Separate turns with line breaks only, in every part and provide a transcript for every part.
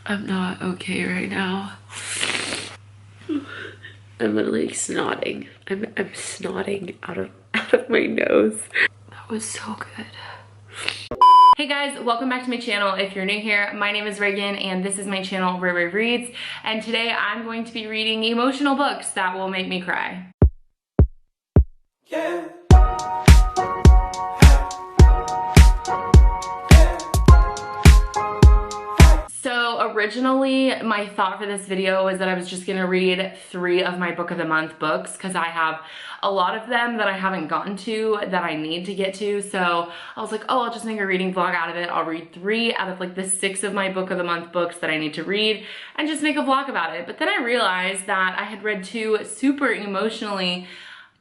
I'm not okay right now. I'm literally snotting. I'm snotting out of my nose. That was so good.
Hey guys, welcome back to my channel. If you're new here, my name is Reagan and this is my channel, Rare Reads. And today I'm going to be reading emotional books that will make me cry. Yeah. So originally my thought for this video was that I was just gonna read 3 of my book of the month books because I have a lot of them that I haven't gotten to that I need to get to. So I was like, oh, I'll just make a reading vlog out of it. I'll read 3 out of like the 6 of my book of the month books that I need to read and just make a vlog about it. But then I realized that I had read 2 super emotionally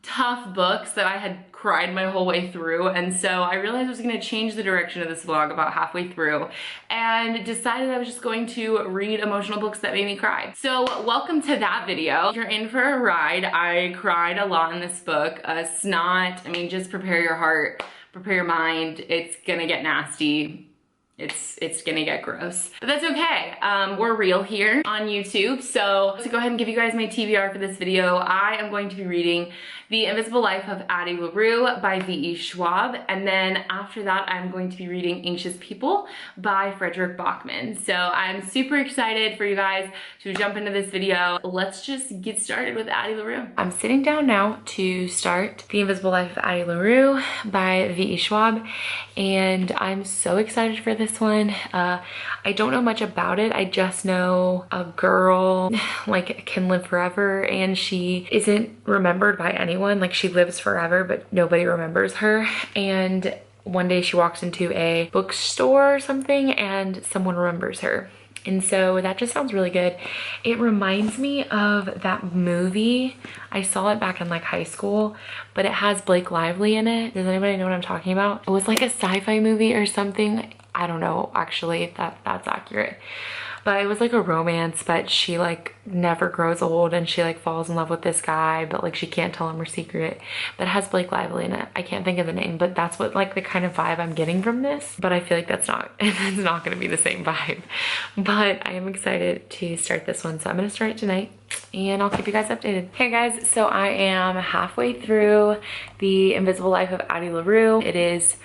tough books that I had cried my whole way through, and so I realized I was going to change the direction of this vlog about halfway through and decided I was just going to read emotional books that made me cry. So welcome to that video. You're in for a ride. I cried a lot in this book. Snot, I mean, just prepare your heart, prepare your mind. It's gonna get nasty. It's gonna get gross, but that's okay. We're real here on YouTube. So to go ahead and give you guys my TBR for this video, I am going to be reading The Invisible Life of Addie LaRue by V.E. Schwab. And then after that, I'm going to be reading Anxious People by Frederick Bachman. So I'm super excited for you guys to jump into this video. Let's just get started with Addie LaRue. I'm sitting down now to start The Invisible Life of Addie LaRue by V.E. Schwab. And I'm so excited for this one. I don't know much about it. I just know a girl like can live forever and she isn't remembered by anyone. Like she lives forever but nobody remembers her, and one day she walks into a bookstore or something and someone remembers her. And so that just sounds really good. It reminds me of that movie. I saw it back in like high school, but it has Blake Lively in it. Does anybody know what I'm talking about? It was like a sci-fi movie or something. I don't know actually if that's accurate. But it was like a romance, but she like never grows old and she like falls in love with this guy, but like she can't tell him her secret. But it has Blake Lively in it. I can't think of the name, but that's what like the kind of vibe I'm getting from this. But I feel like it's not gonna be the same vibe. But I am excited to start this one. So I'm gonna start it tonight and I'll keep you guys updated. Hey guys, so I am halfway through The Invisible Life of Addie LaRue. It is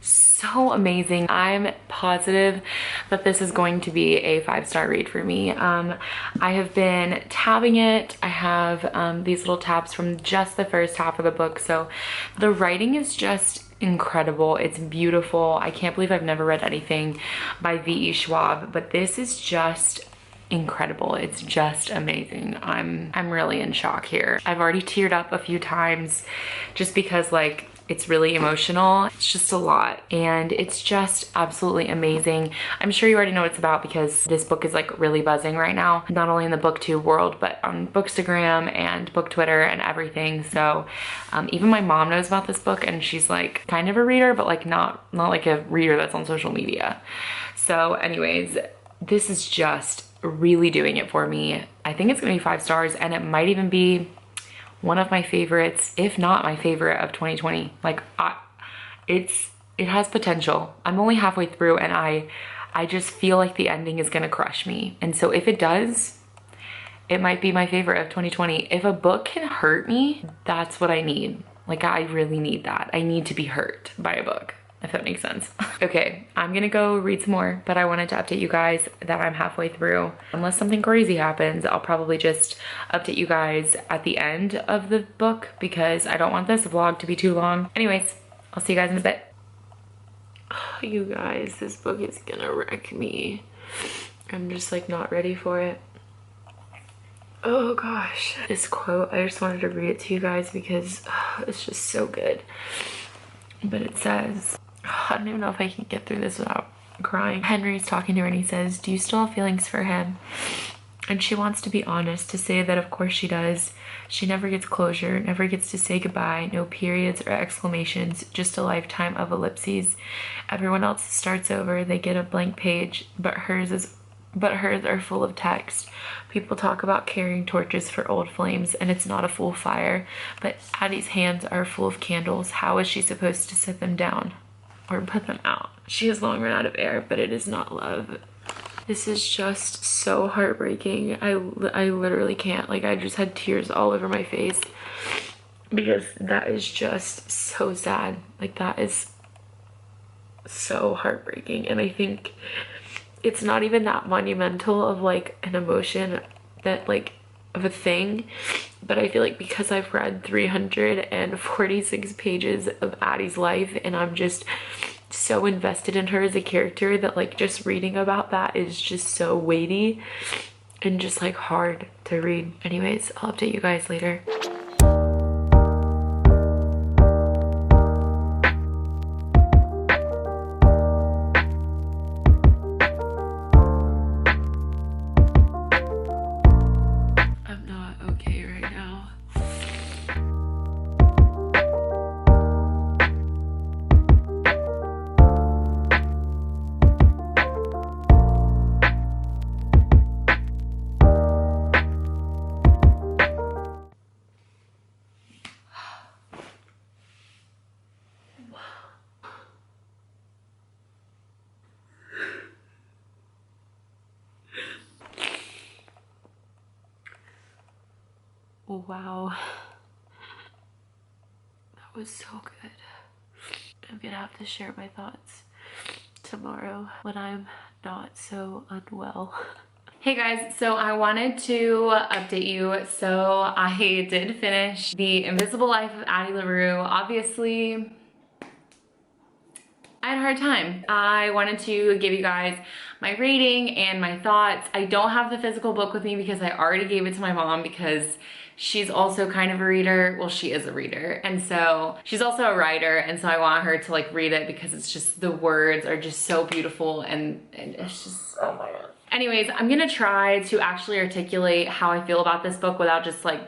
so amazing. I'm positive that this is going to be a 5-star read for me. I have been tabbing it. I have these little tabs from just the first half of the book. So the writing is just incredible. It's beautiful. I can't believe I've never read anything by V.E. Schwab, but this is just incredible. It's just amazing. I'm really in shock here. I've already teared up a few times just because like it's really emotional. It's just a lot and it's just absolutely amazing. I'm sure you already know what it's about because this book is like really buzzing right now, not only in the booktube world, but on Bookstagram and book Twitter and everything. So even my mom knows about this book and she's like kind of a reader, but like not like a reader that's on social media. So anyways, this is just really doing it for me. I think it's gonna be 5 stars and it might even be one of my favorites, if not my favorite of 2020. Like it has potential. I'm only halfway through and I just feel like the ending is gonna crush me. And so if it does, it might be my favorite of 2020. If a book can hurt me, that's what I need. Like I really need that. I need to be hurt by a book, if that makes sense. Okay, I'm gonna go read some more, but I wanted to update you guys that I'm halfway through. Unless something crazy happens, I'll probably just update you guys at the end of the book because I don't want this vlog to be too long. Anyways, I'll see you guys in a bit. You guys, this book is gonna wreck me. I'm just like not ready for it. Oh gosh. This quote, I just wanted to read it to you guys because it's just so good. But it says, I don't even know if I can get through this without crying. Henry's talking to her and he says, do you still have feelings for him? And she wants to be honest, to say that of course she does. She never gets closure, never gets to say goodbye, no periods or exclamations, just a lifetime of ellipses. Everyone else starts over, they get a blank page, but hers are full of text. People talk about carrying torches for old flames and it's not a full fire, but Addie's hands are full of candles. How is she supposed to set them down or put them out? She has long run out of air, but it is not love.
This is just so heartbreaking. I literally can't. Like, I just had tears all over my face because that is just so sad. Like, that is so heartbreaking. And I think it's not even that monumental of like an emotion that like of a thing, but I feel like because I've read 346 pages of Addie's life and I'm just so invested in her as a character that like just reading about that is just so weighty and just like hard to read. Anyways, I'll update you guys later. I'm not okay right now. Wow, that was so good. I'm gonna have to share my thoughts tomorrow when I'm not so unwell.
Hey guys, so I wanted to update you. So I did finish The Invisible Life of Addie LaRue. Obviously, I had a hard time. I wanted to give you guys my rating and my thoughts. I don't have the physical book with me because I already gave it to my mom because she's also kind of a reader. Well, she is a reader. And so she's also a writer. And so I want her to like read it because it's just, the words are just so beautiful and it's just, oh my God. Anyways, I'm gonna try to actually articulate how I feel about this book without just like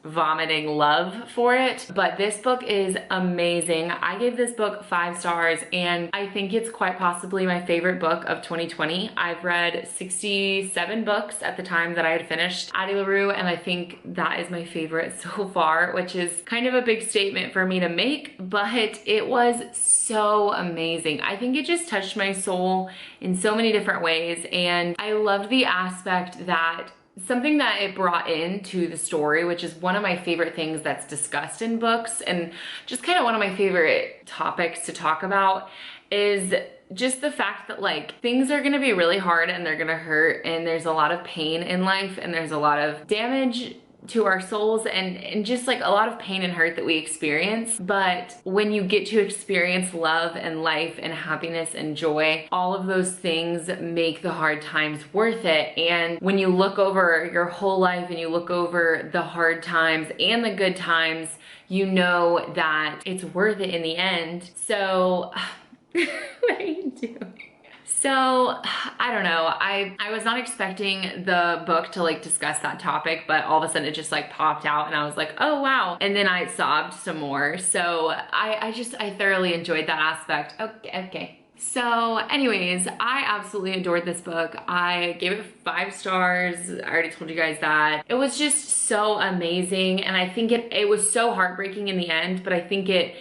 vomiting love for it. But this book is amazing. I gave this book 5 stars and I think it's quite possibly my favorite book of 2020. I've read 67 books at the time that I had finished Addie LaRue, and I think that is my favorite so far, which is kind of a big statement for me to make, but it was so amazing. I think it just touched my soul in so many different ways, and I loved the aspect that something that it brought into the story, which is one of my favorite things that's discussed in books and just kind of one of my favorite topics to talk about, is just the fact that like things are gonna be really hard and they're gonna hurt and there's a lot of pain in life and there's a lot of damage to our souls and just like a lot of pain and hurt that we experience. But when you get to experience love and life and happiness and joy, all of those things make the hard times worth it. And when you look over your whole life and you look over the hard times and the good times, you know that it's worth it in the end. So what are you doing? So, I don't know, I was not expecting the book to like discuss that topic, but all of a sudden it just like popped out and I was like, oh wow. And then I sobbed some more. So I thoroughly enjoyed that aspect. Okay. So anyways, I absolutely adored this book. I gave it 5 stars. I already told you guys that. It was just so amazing. And I think it was so heartbreaking in the end, but I think it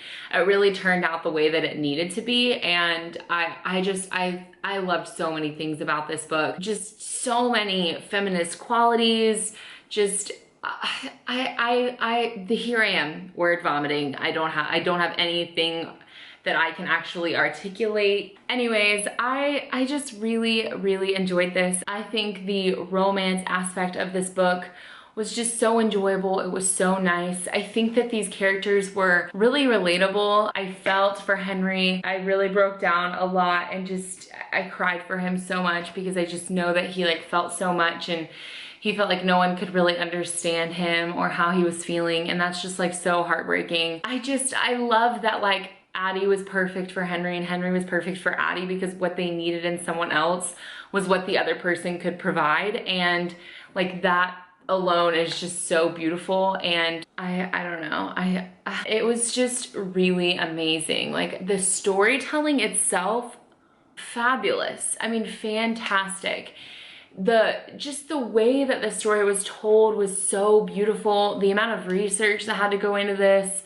really turned out the way that it needed to be. And I loved so many things about this book. Just so many feminist qualities, just here I am word vomiting. I don't have anything that I can actually articulate. Anyways, I just really, really enjoyed this. I think the romance aspect of this book was just so enjoyable. It was so nice. I think that these characters were really relatable. I felt for Henry. I really broke down a lot and just, I cried for him so much because I just know that he like felt so much and he felt like no one could really understand him or how he was feeling, and that's just like so heartbreaking. I love that like Addie was perfect for Henry and Henry was perfect for Addie because what they needed in someone else was what the other person could provide, and like that alone is just so beautiful. And I don't know, it was just really amazing. Like the storytelling itself, fabulous. I mean, fantastic. Just the way that the story was told was so beautiful. The amount of research that had to go into this,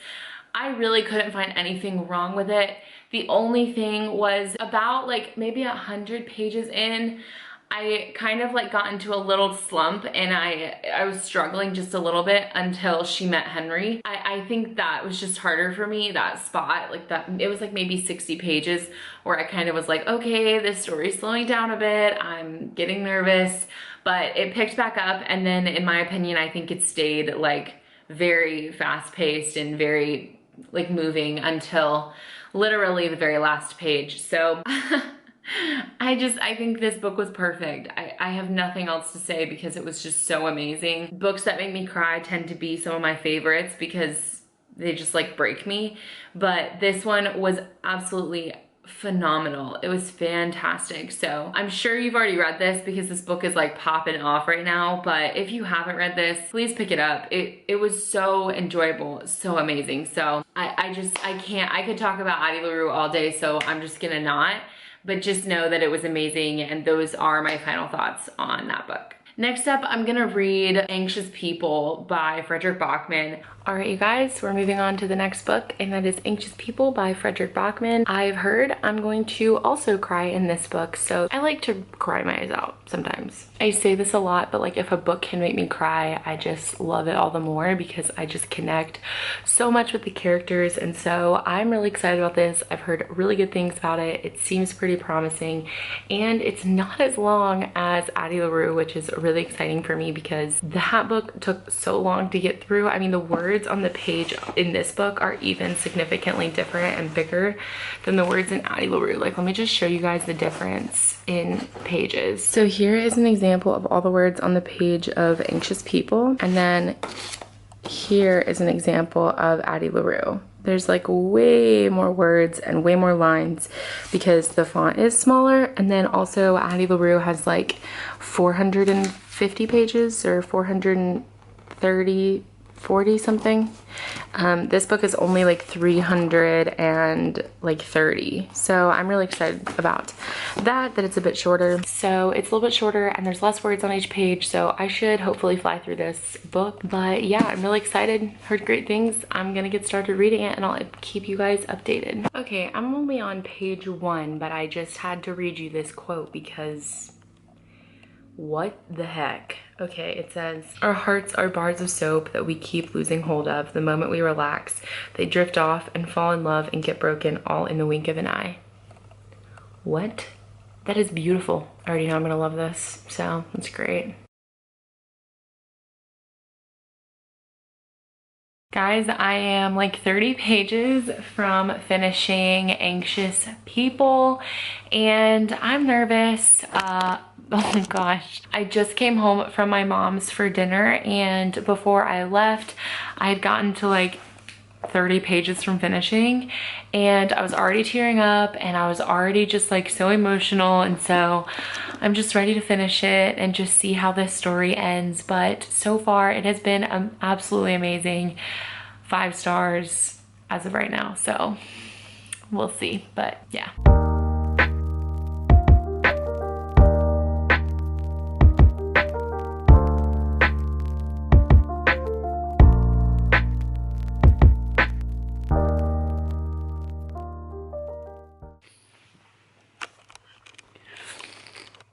I really couldn't find anything wrong with it. The only thing was about like maybe 100 pages in, I kind of like got into a little slump, and I was struggling just a little bit until she met Henry. I think that was just harder for me, that spot, like that, it was like maybe 60 pages where I kind of was like, okay, this story's slowing down a bit, I'm getting nervous, but it picked back up. And then in my opinion, I think it stayed like very fast paced and very like moving until literally the very last page. So I think this book was perfect. I have nothing else to say because it was just so amazing. Books that make me cry tend to be some of my favorites because they just like break me. But this one was absolutely phenomenal. It was fantastic. So I'm sure you've already read this because this book is like popping off right now. But if you haven't read this, please pick it up. It was so enjoyable, so amazing. So I can't, I could talk about Addie LaRue all day, so I'm just gonna not. But just know that it was amazing, and those are my final thoughts on that book. Next up, I'm gonna read Anxious People by Frederick Bachman.
All right, you guys, we're moving on to the next book, and that is Anxious People by Frederick Bachman. I've heard I'm going to also cry in this book, so I like to cry my eyes out sometimes. I say this a lot, but like if a book can make me cry, I just love it all the more because I just connect so much with the characters, and so I'm really excited about this. I've heard really good things about it. It seems pretty promising, and it's not as long as Addie LaRue, which is really exciting for me because that book took so long to get through. I mean, the words on the page in this book are even significantly different and bigger than the words in Addie LaRue. Like, let me just show you guys the difference in pages. So here is an example of all the words on the page of Anxious People, and then here is an example of Addie LaRue. There's like way more words and way more lines because the font is smaller, and then also Addie LaRue has like 450 pages or 430, 40 something. This book is only like 330, so I'm really excited about that it's a bit shorter. So it's a little bit shorter and there's less words on each page, so I should hopefully fly through this book. But yeah, I'm really excited, heard great things. I'm gonna get started reading it and I'll keep you guys updated. Okay, I'm only on page 1, but I just had to read you this quote because what the heck? Okay, it says, "Our hearts are bars of soap that we keep losing hold of. The moment we relax, they drift off and fall in love and get broken all in the wink of an eye." What? That is beautiful. I already know I'm gonna love this, so that's great. Guys, I am like 30 pages from finishing Anxious People, and I'm nervous. Oh my gosh. I just came home from my mom's for dinner, and before I left, I had gotten to like 30 pages from finishing, and I was already tearing up, and I was already just like so emotional, and so I'm just ready to finish it and just see how this story ends. But so far it has been absolutely amazing. 5 stars as of right now, so we'll see. But yeah.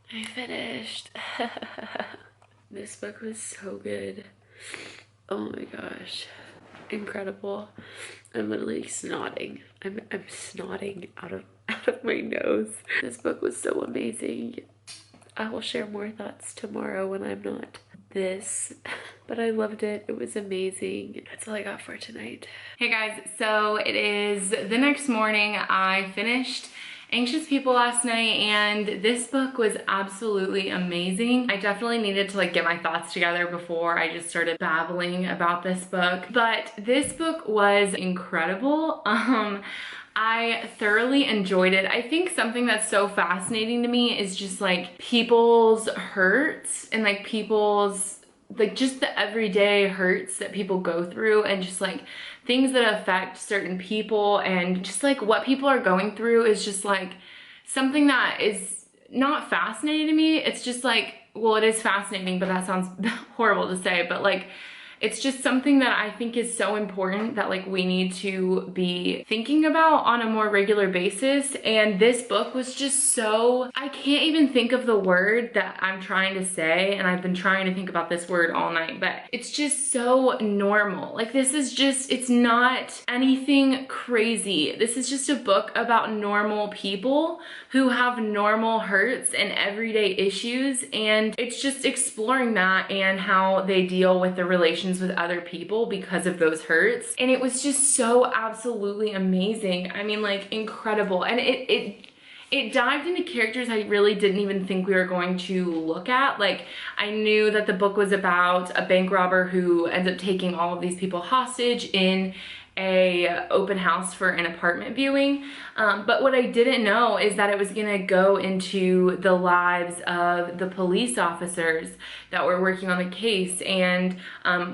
I finished. This book was so good. Oh my gosh, incredible. I'm literally snotting. I'm snotting out of my nose. This book was so amazing. I will share more thoughts tomorrow when I'm not this, but I loved it. It was amazing. That's all I got for tonight.
Hey guys, so it is the next morning. I finished Anxious People last night, and this book was absolutely amazing. I definitely needed to like get my thoughts together before I just started babbling about this book, but this book was incredible. I thoroughly enjoyed it. I think something that's so fascinating to me is just like people's hurts and like people's like just the everyday hurts that people go through, and just like things that affect certain people, and just like what people are going through is just like something that is not fascinating to me. It's just like, well, it is fascinating, but that sounds horrible to say, but like it's just something that I think is so important that like we need to be thinking about on a more regular basis. And this book was just so, I can't even think of the word that I'm trying to say, and I've been trying to think about this word all night, but it's just so normal. Like this is just, it's not anything crazy. This is just a book about normal people who have normal hurts and everyday issues, and it's just exploring that and how they deal with the relations with other people because of those hurts. And it was just so absolutely amazing. I mean, like incredible. And it dived into characters I really didn't even think we were going to look at. Like I knew that the book was about a bank robber who ends up taking all of these people hostage in a open house for an apartment viewing, but what I didn't know is that it was gonna go into the lives of the police officers that were working on the case, and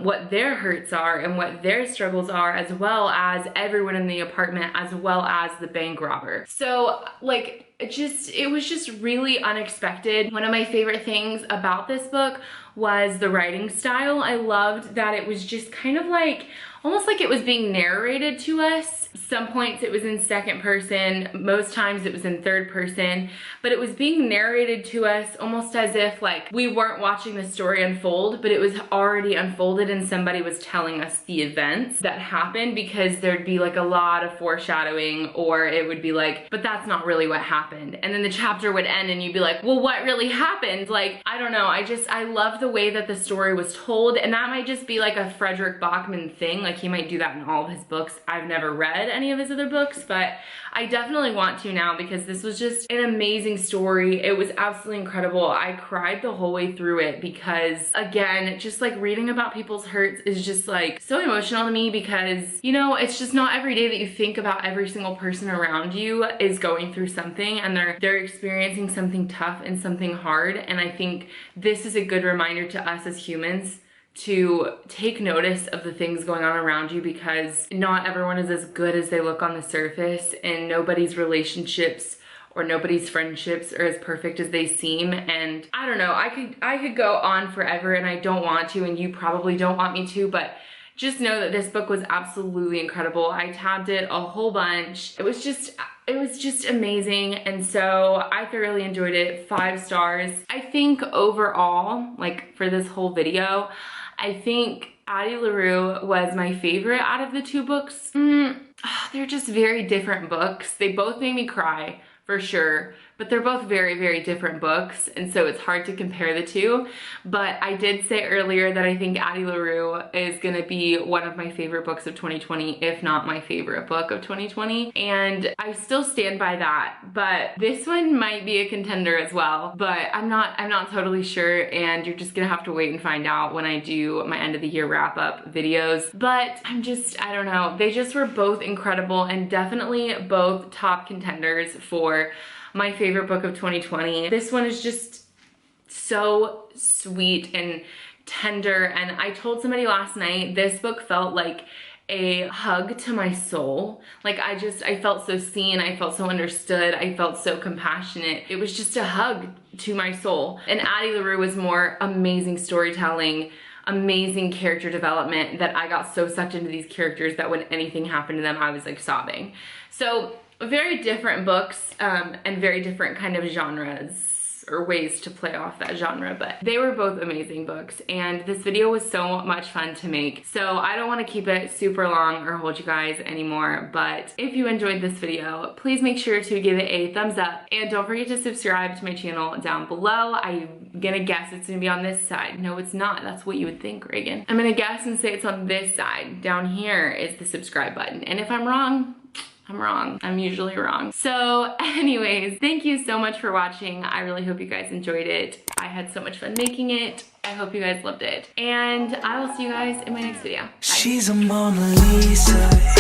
what their hurts are and what their struggles are, as well as everyone in the apartment, as well as the bank robber. So like it was just really unexpected. One of my favorite things about this book was the writing style. I loved that it was just kind of like, almost like it was being narrated to us. Some points it was in second person, most times it was in third person, but it was being narrated to us almost as if like we weren't watching the story unfold, but it was already unfolded and somebody was telling us the events that happened, because there'd be like a lot of foreshadowing, or it would be like, but that's not really what happened. And then the chapter would end and you'd be like, well, what really happened? Like, I don't know. I love the way that the story was told, and that might just be like a Frederick Bachman thing. Like he might do that in all of his books. I've never read any of his other books, but I definitely want to now, because this was just an amazing story. It was absolutely incredible. I cried the whole way through it because, again, just like reading about people's hurts is just like so emotional to me, because, you know, it's just not every day that you think about every single person around you is going through something and they're experiencing something tough and something hard. And I think this is a good reminder to us as humans to take notice of the things going on around you, because not everyone is as good as they look on the surface, and nobody's relationships or nobody's friendships are as perfect as they seem. And I don't know, I could go on forever, and I don't want to, and you probably don't want me to, but just know that this book was absolutely incredible. I tabbed it a whole bunch. It was just amazing, and so I thoroughly enjoyed it. 5 stars. I think overall, like for this whole video, I think Addie LaRue was my favorite out of the 2 books. They're just very different books. They both made me cry, for sure, but they're both very, very different books, and so it's hard to compare the 2. But I did say earlier that I think Addie LaRue is gonna be one of my favorite books of 2020, if not my favorite book of 2020, and I still stand by that. But this one might be a contender as well, but I'm not totally sure, and you're just gonna have to wait and find out when I do my end of the year wrap up videos. But I don't know, they just were both incredible, and definitely both top contenders for my favorite book of 2020. This one is just so sweet and tender, and I told somebody last night, this book felt like a hug to my soul. Like I felt so seen, I felt so understood, I felt so compassionate. It was just a hug to my soul. And Addie LaRue was more amazing storytelling, amazing character development, that I got so sucked into these characters that when anything happened to them, I was like sobbing. So very different books, and very different kind of genres or ways to play off that genre, but they were both amazing books, and this video was so much fun to make. So I don't want to keep it super long or hold you guys anymore, but if you enjoyed this video, please make sure to give it a thumbs up, and don't forget to subscribe to my channel down below. I'm gonna guess it's gonna be on this side. No, it's not. That's what you would think, Reagan. I'm gonna guess and say it's on this side. Down here is the subscribe button, and if I'm wrong, I'm wrong. I'm usually wrong. So anyways, thank you so much for watching. I really hope you guys enjoyed it. I had so much fun making it. I hope you guys loved it. And I will see you guys in my next video. Bye.
She's a Mona Lisa.